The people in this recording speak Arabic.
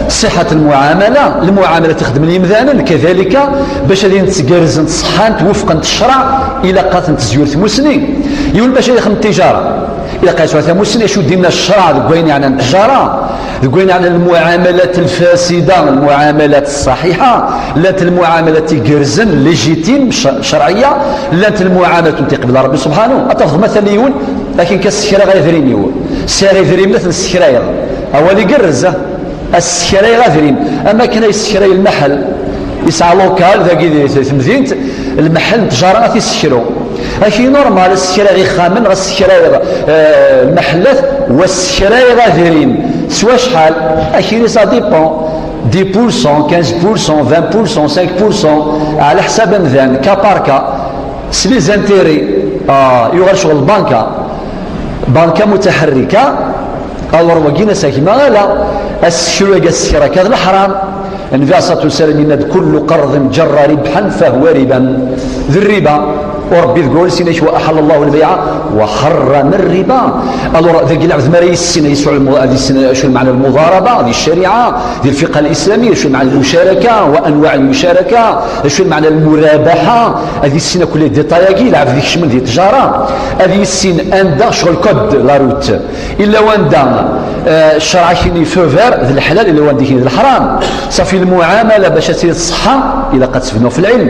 صحة المعاملة تخدم اليمذانا كذلك باش غادي نتقرزن صحان وفقا الشرع الى قاتن تزيور مسني يقول باش يخدم التجاره الى قاتل ثموسني شو دينا الشرع ذكوين يعني التجاره ذكوين يعني المعاملات الفاسده المعاملات الصحيحه لا المعاملات تقرزن ليجيتيم شرعيه لا المعامله تقبل ربي سبحانه اتفضل مثلا يقول لكن كالسكره غير ذرين يقول ساري ذرين مثل السكراير اولي قرزه السكراير غير اما كان السكراير المحل يسعى لوكال ذاك في مدينه المحل تجاره تيسكرو هاشي نورمال السكراير خامن السكراير المحلات والسكراير غادرين سوا شحال هاشي سا ديبون 10% 15% 20% 5% على حساب مذان كا باركا سلي زانتيري يغال شغل بنكه متحركه الور وكينا ساكمه لا السكرويه السكره كذا الحرام النبي صلى الله عليه وسلم كل قرض جر ربحا فهو ربا ذي الربا وربي يقول سيناش واحل الله البيع وحرم الربا الور ذاك العبد ما يسنا يسوع شو معنى المضاربه هذه الشريعه ديال الفقه الاسلامي شو معنى المشاركه وانواع المشاركه شو معنى المرابحه هذه السنه كل ديتاياكي لعب ذيك الشمل ديال التجاره هذه السن اندا شغل كود لا روت الا واندا الشرع كيني فوفير ذي الحلال الا واندا كاين الحرام صافي المعامله باش تصير الصحه الا قد تفنوا في العلم